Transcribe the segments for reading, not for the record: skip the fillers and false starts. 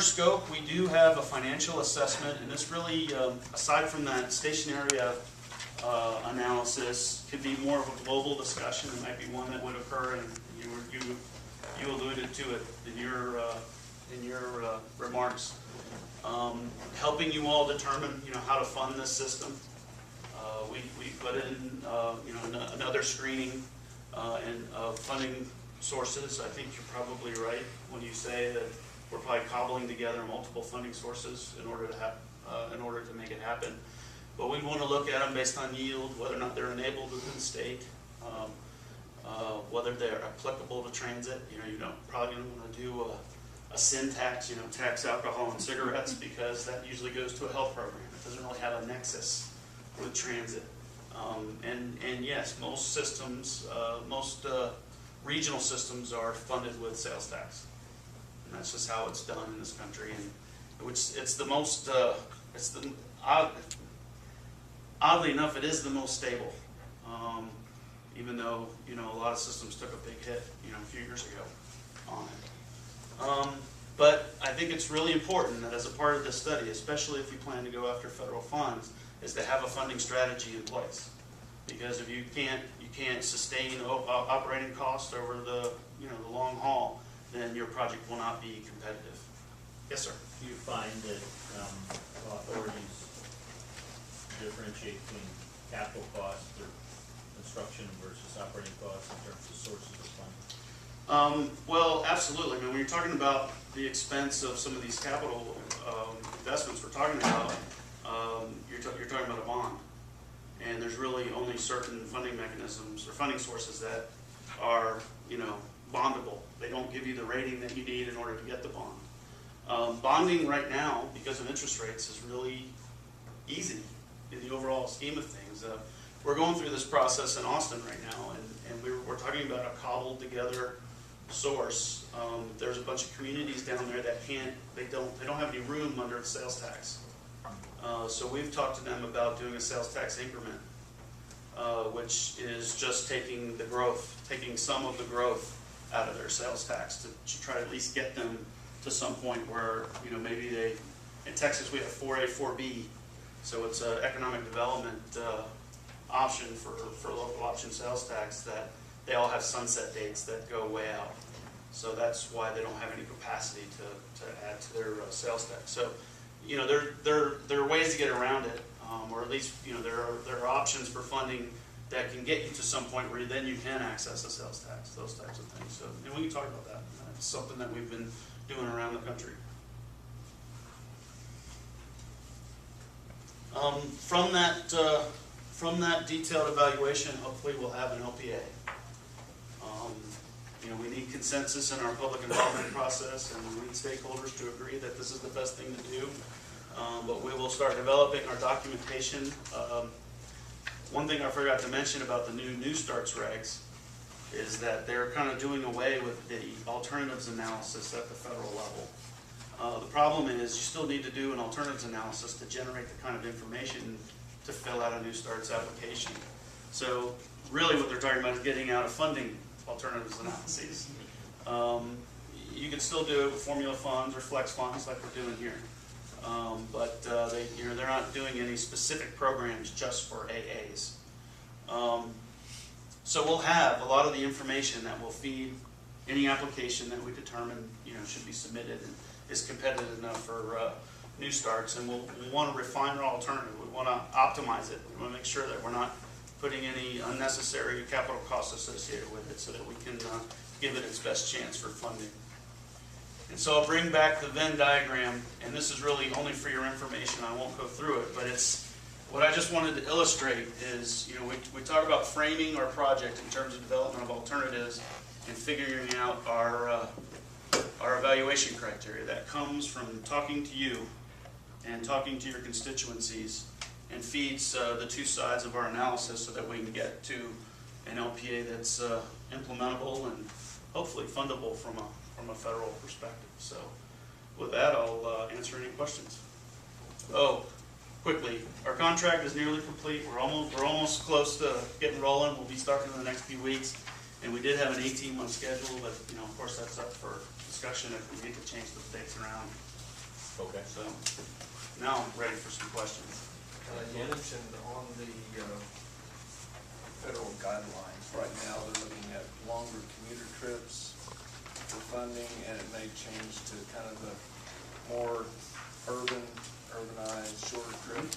our scope, we do have a financial assessment, and this really, aside from that station area analysis, could be more of a global discussion. It might be one that would occur, and you alluded to it in your remarks. Helping you all determine, how to fund this system. We put in, another screening and funding sources. I think you're probably right when you say that we're probably cobbling together multiple funding sources in order to make it happen. But we want to look at them based on yield, whether or not they're enabled within the state, whether they're applicable to transit. You probably don't want to do a sin tax, tax alcohol and cigarettes, because that usually goes to a health program. It doesn't really have a nexus with transit. And yes, most systems, most regional systems are funded with sales tax. And that's just how it's done in this country. And it's the most, oddly enough, it is the most stable. Even though, a lot of systems took a big hit, a few years ago on it. But I think it's really important that as a part of this study, especially if you plan to go after federal funds, is to have a funding strategy in place. Because if you can't sustain operating costs over the the long haul, then your project will not be competitive. Yes, sir. Do you find that authorities differentiate between capital costs or construction versus operating costs in terms of sources of funding? Well, absolutely. I mean, when you're talking about the expense of some of these capital investments we're talking about, you're talking about a bond. And there's really only certain funding mechanisms or funding sources that are, bondable. They don't give you the rating that you need in order to get the bond. Bonding right now, because of interest rates, is really easy in the overall scheme of things. We're going through this process in Austin right now, and we're talking about a cobbled together source. There's a bunch of communities down there that they don't have any room under the sales tax. So we've talked to them about doing a sales tax increment, which is just taking some of the growth out of their sales tax to try to at least get them to some point where, maybe in Texas we have 4A, 4B, so it's an economic development option for local option sales tax that they all have sunset dates that go way out. So that's why they don't have any capacity to add to their sales tax. So, there are ways to get around it, or at least, there are options for funding that can get you to some point where then you can access the sales tax, those types of things. So, and we can talk about that. It's something that we've been doing around the country. From that detailed evaluation, hopefully we'll have an LPA. We need consensus in our public involvement process, and we need stakeholders to agree that this is the best thing to do. But we will start developing our documentation. One thing I forgot to mention about the new starts regs is that they're kind of doing away with the alternatives analysis at the federal level. The problem is you still need to do an alternatives analysis to generate the kind of information to fill out a new starts application. So really what they're talking about is getting out of funding alternatives analyses. You can still do it with formula funds or flex funds like we're doing here. But they're not doing any specific programs just for AAs. So we'll have a lot of the information that will feed any application that we determine should be submitted and is competitive enough for new starts. And we want to refine our alternative. We want to optimize it. We want to make sure that we're not putting any unnecessary capital costs associated with it, so that we can give it its best chance for funding. And so I'll bring back the Venn diagram, and this is really only for your information. I won't go through it, but it's what I just wanted to illustrate is, we talk about framing our project in terms of development of alternatives and figuring out our evaluation criteria. That comes from talking to you and talking to your constituencies, and feeds the two sides of our analysis so that we can get to an LPA that's implementable and hopefully fundable from a federal perspective. So with that, I'll answer any questions. Oh, quickly, our contract is nearly complete. We're almost close to getting rolling. We'll be starting in the next few weeks. And we did have an 18-month schedule, but of course that's up for discussion if we need to change the dates around. Okay. So now I'm ready for some questions. You mentioned on the federal guidelines, right now they're looking at longer commuter trips for funding, and it may change to kind of a more urbanized, shorter trip.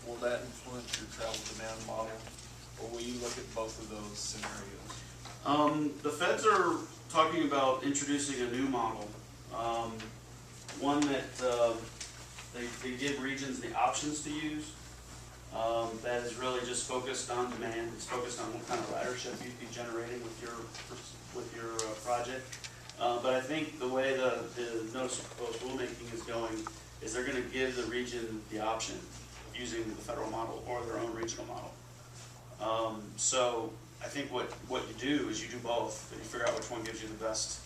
Will that influence your travel demand model, or will you look at both of those scenarios? The feds are talking about introducing a new model, one that they give regions the options to use. That is really just focused on demand. It's focused on what kind of ridership you'd be generating with your project. But I think the way the notice of proposed rulemaking is going is they're going to give the region the option of using the federal model or their own regional model. So I think what you do is you do both, and you figure out which one gives you the best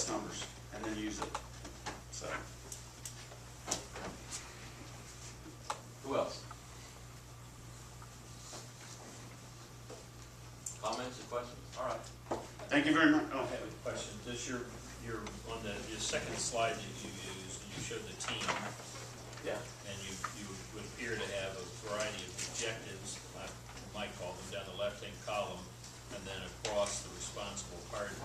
numbers, and then use it. So. Who else? Comments or questions? All right. Thank you very much. I have a question. Does your on your second slide that you used, you showed the team, Yeah. and you would appear to have a variety of objectives, I might call them, down the left-hand column, and then across the responsible parties.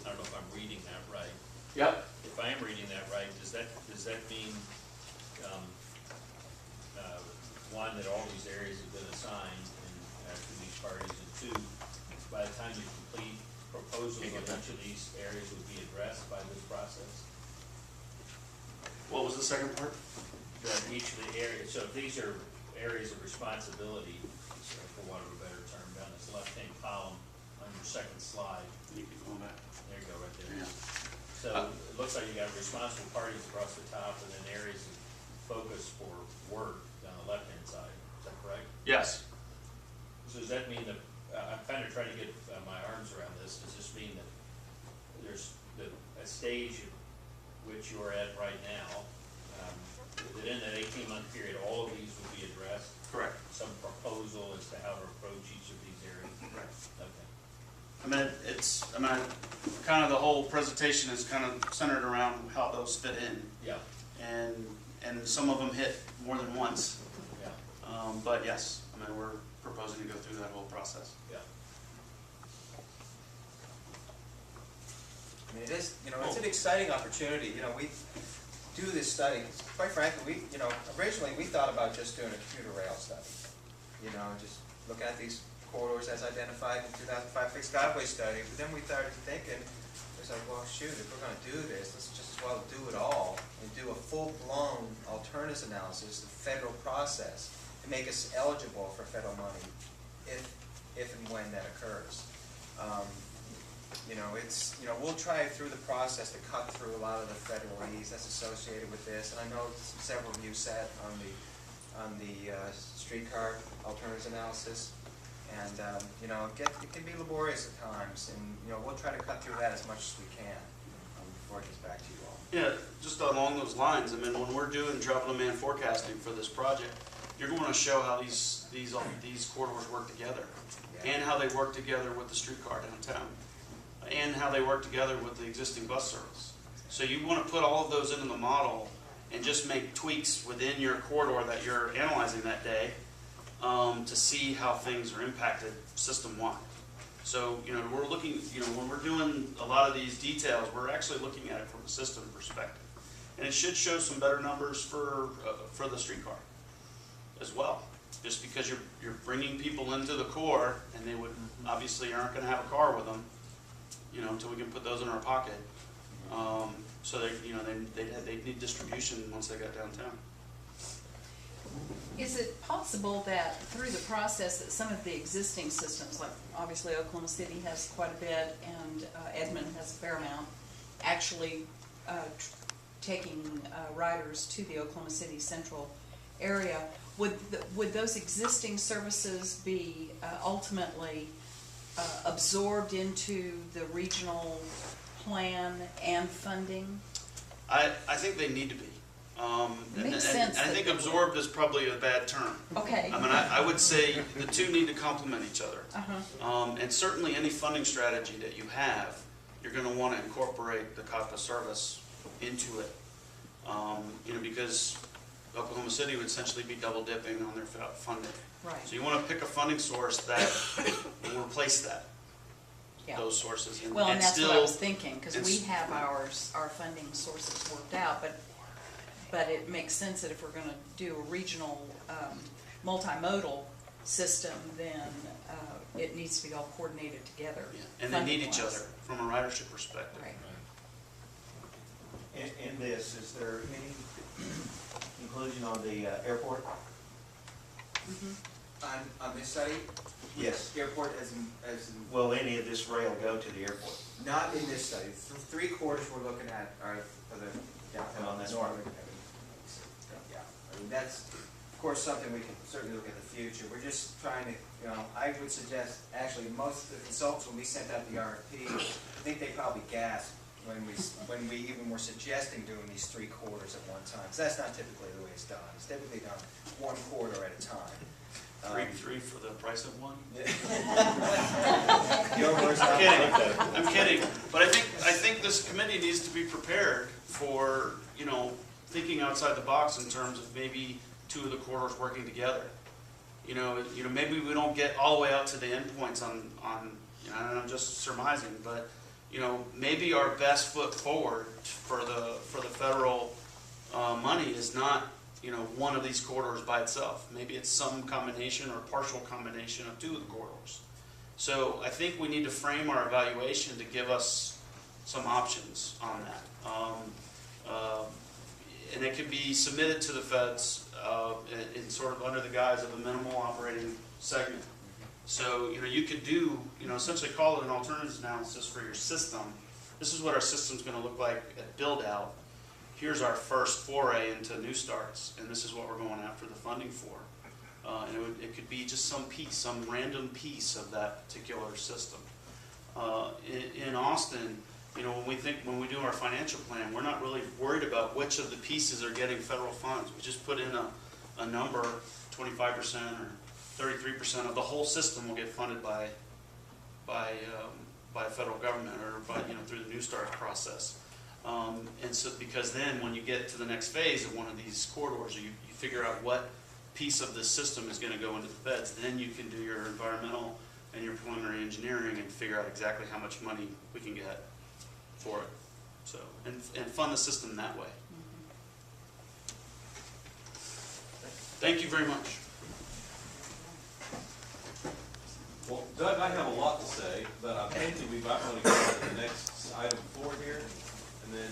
I don't know if I'm reading that right. Yep. If I am reading that right, does that mean one, that all these areas have been assigned to these parties, and two, by the time you complete proposals on each of these areas would be addressed by this process? What was the second part? That each of the areas, so if these are areas of responsibility, for want of a better term, down this left-hand column on your second slide. You keep going back. There you go, right there. Yeah. So it looks like you got responsible parties across the top, and then areas of focus for work down the left-hand side. Is that correct? Yes. So does that mean that, I'm kind of trying to get my arms around this, does this mean that there's a stage at which you're at right now, that in that 18-month period, all of these will be addressed? Correct. Some proposal as to how to approach each of these areas? Right. Okay. Kind of the whole presentation is kind of centered around how those fit in. Yeah, And some of them hit more than once. yeah, But yes, we're proposing to go through that whole process. yeah. It is, it's an exciting opportunity. We do this study. Quite frankly, originally we thought about just doing a commuter rail study. Just look at these corridors as identified in 2005 fixed driveway study. But then we started thinking, it's like, well, shoot, if we're going to do this, let's just as well do it all and do a full-blown alternatives analysis, the federal process, to make us eligible for federal money if and when that occurs. We'll try through the process to cut through a lot of the federalese that's associated with this, and I know several of you sat on the streetcar alternatives analysis, and it can be laborious at times, and we'll try to cut through that as much as we can before it gets back to you all. Yeah, just along those lines, when we're doing travel demand forecasting for this project, you're going to show how these corridors work together, Yeah. and how they work together with the streetcar downtown, and how they work together with the existing bus service. So you want to put all of those into the model and just make tweaks within your corridor that you're analyzing that day to see how things are impacted system-wide. So, we're looking, when we're doing a lot of these details, we're actually looking at it from a system perspective. And it should show some better numbers for the streetcar as well. Just because you're bringing people into the core, and they would obviously aren't going to have a car with them, until we can put those in our pocket. So they need distribution once they got downtown. Is it possible that through the process that some of the existing systems, like obviously Oklahoma City has quite a bit and Edmond has a fair amount, actually taking riders to the Oklahoma City central area, would those existing services be ultimately absorbed into the regional plan and funding? I think they need to be. Makes sense And I that think they absorbed is probably a bad term. Okay. I would say the two need to complement each other. Uh-huh. And certainly any funding strategy that you have, you're going to want to incorporate the COPPA service into it. You know, because Oklahoma City would essentially be double dipping on their funding. Right, So you want to pick a funding source that will replace that, yeah. those sources. Well, and that's what I still- was thinking, because we it's- have our funding sources worked out, but it makes sense that if we're gonna do a regional, multimodal system, then, it needs to be all coordinated together. Yeah, and they need each funding-wise. other from a ridership perspective. Right. In this, is there any inclusion on the airport? On this study, Yes. airport as Will any of this rail go to the airport? not in this study. Three quarters we're looking at are for the downtown. On this north. one. Yeah, I mean, that's, of course, something we can certainly look at in the future. We're just trying to, I would suggest, actually, most of the consultants, when we sent out the RFP, I think they probably gasped when we even were suggesting doing these three quarters at one time. So that's not typically the way it's done. It's typically done one quarter at a time. Three for the price of one? Your words, not I'm kidding. mine. I'm kidding. But I think this committee needs to be prepared for, thinking outside the box in terms of maybe two of the corridors working together. Maybe we don't get all the way out to the endpoints on, and I'm just surmising, but, maybe our best foot forward for the federal money is not, one of these corridors by itself. Maybe it's some combination or partial combination of two of the corridors. So I think we need to frame our evaluation to give us some options on that. And it can be submitted to the feds in sort of under the guise of a minimal operating segment. So, you could do, essentially call it an alternatives analysis for your system. This is what our system's gonna look like at build out. Here's our first foray into new starts, and this is what we're going after the funding for. And it could be just some piece, some random piece of that particular system. In Austin, when we do our financial plan, we're not really worried about which of the pieces are getting federal funds. We just put in a number, 25% or 33% of the whole system will get funded by federal government or through the New Start process. And so, because then when you get to the next phase of one of these corridors, you figure out what piece of the system is going to go into the feds, then you can do your environmental and your preliminary engineering and figure out exactly how much money we can get for it. So, and fund the system that way. Thank you very much. Well, Doug, I have a lot to say, but I think that we've got to go to the next item 4 here, and then